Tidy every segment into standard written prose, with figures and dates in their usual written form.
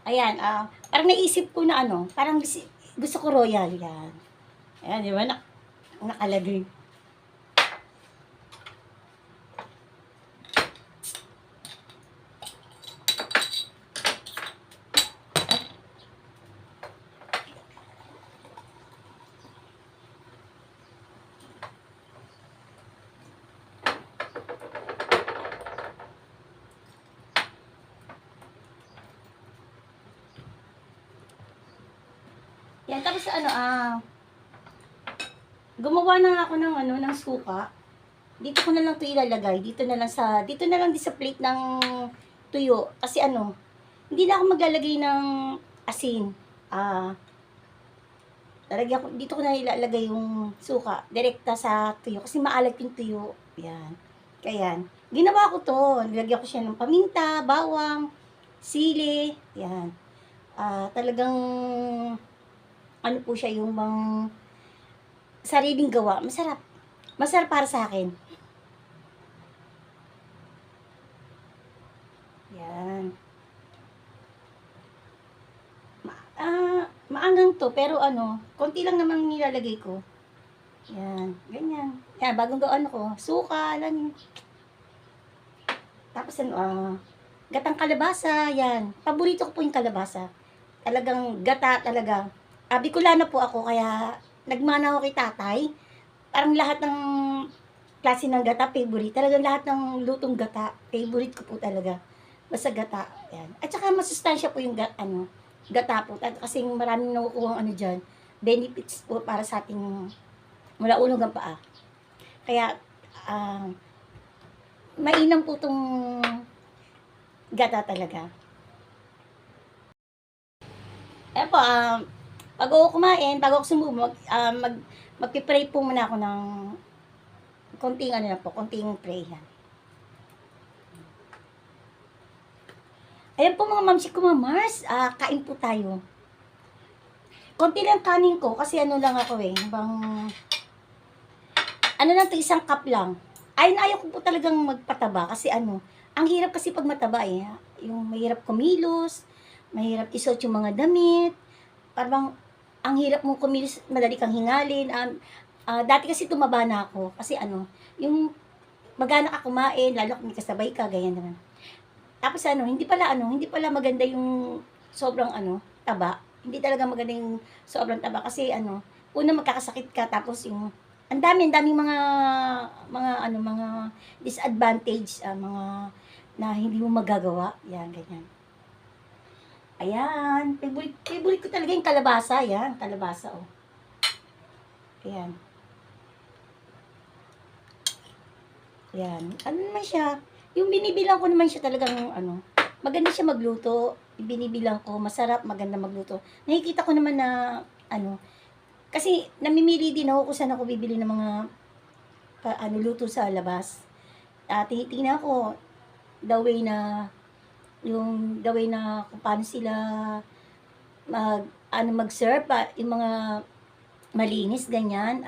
Ayan, parang naisip ko na ano, parang gusto ko royal, yan. Ayan, di ba? Nakalagay. Yan, tapos ano, gumawa na ako ng ano, ng suka. Dito ko na lang 'to ilalagay. Dito na lang din sa plate ng tuyo. Kasi ano, hindi na ako maglalagay ng asin. Ah, dito ko na ilalagay yung suka. Direkta sa tuyo. Kasi maalat yung tuyo. Yan. Kaya, ginawa ko to. Nilagyan ko siya ng paminta, bawang, sili. Yan. Talagang, ano po siya, yung bang sariling gawa. Masarap. Masarap para sa akin. Yan. Maangang to, pero ano, konti lang naman nilalagay ko. Yan, ganyan. Yan, bagong gawa ko. Suka, lang. Tapos ano, gatang kalabasa, yan. Paborito ko po yung kalabasa. Talagang gata talaga. Bicolana po ako, kaya nagmana ako kay tatay. Parang lahat ng klase ng gata, favorite. Talagang lahat ng lutong gata, favorite ko po talaga. Basta gata, yan. At saka masustansya po yung gata po. Kasi maraming nakukuha ano dyan, benefits po para sa ating mula ulo hanggang paa. Kaya, mainam po itong gata talaga. Eh po, bago ako kumain, bago ako sumubok, magpipray po muna ako ng konting ano na po, konting pray yan. Ayan po mga mamsi ko, mamars, kain po tayo. Konti lang kanin ko kasi ano lang ako bang ano lang to, isang cup lang. Ayaw ko po talagang magpataba kasi ano, ang hirap kasi pag mataba yung mahirap kumilos, mahirap isuot yung mga damit, parang ang hirap mong kumilos, madali kang hingalin. Dati kasi tumaba na ako kasi ano, yung magana ka kumain, lalo kung may kasabay ka, ganyan naman. Tapos hindi pala maganda yung sobrang taba. Hindi talaga maganda yung sobrang taba kasi una magkakasakit ka tapos yung ang daming mga disadvantage, mga na hindi mo magagawa. Yan, ganyan. Ayan, favorite ko talaga yung kalabasa. Yan, kalabasa, oh. Ayan. Ayan. Ano naman siya? Yung binibilang ko naman siya talagang maganda siya magluto. Binibilang ko, masarap, maganda magluto. Nakikita ko naman na kasi namimili din ako kung saan ako bibili ng mga luto sa labas. Tinitingnan ko the way na kung paano sila mag-serve yung mga malinis ganyan.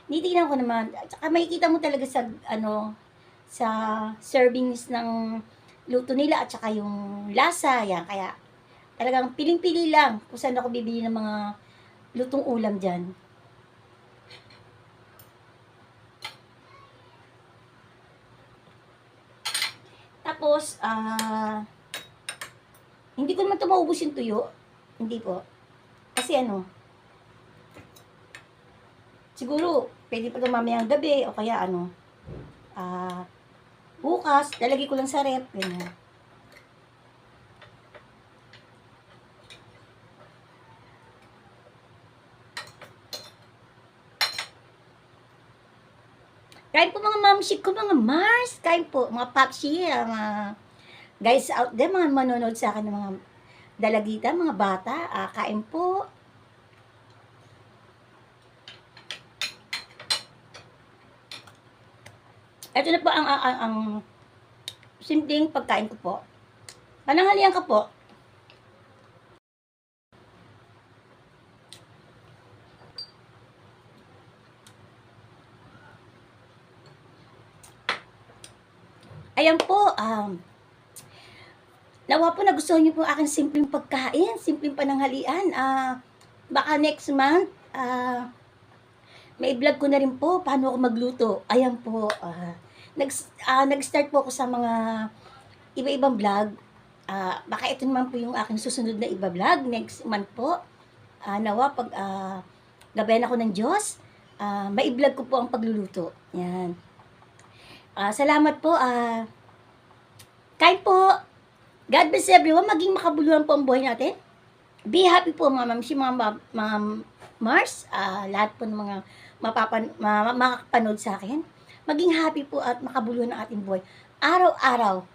Tinitingnan ko naman. At saka makikita mo talaga sa servings ng luto nila at saka yung lasa yan. Kaya talagang piling-pili lang kung saan ako bibili ng mga lutong ulam dyan. Tapos, hindi ko naman ito maubos yung tuyo. Hindi po. Kasi siguro, pwede pa ito mamayang gabi o kaya bukas, lalagay ko lang sa rep. Ganyan. Kain po mga mamship ko, mga Mars. Kain po, mga papsi, mga guys out there, mga manonood sa akin ng mga dalagita, mga bata. Kain po. Ito na po ang simpleng pagkain ko po. Pananghalian ka po. Ayan po, Nawa po nagustuhan niyo po ang aking simpleng pagkain, simpleng pananghalian. Baka next month, mai-vlog ko na rin po paano ako magluto. Ayan po, nag-start po ako sa mga iba-ibang vlog. Baka ito naman po yung aking susunod na iba-vlog next month po. Nawa pag gabayan ako ng Diyos, mai-vlog ko po ang pagluluto. Yan. Salamat po. Kain po. God bless everyone. Maging makabuluhan po ang buhay natin. Be happy po mga ma'am, mga Mars, lahat po ng mga makakapanood sa akin. Maging happy po at makabuluhan ang ating buhay. Araw-araw,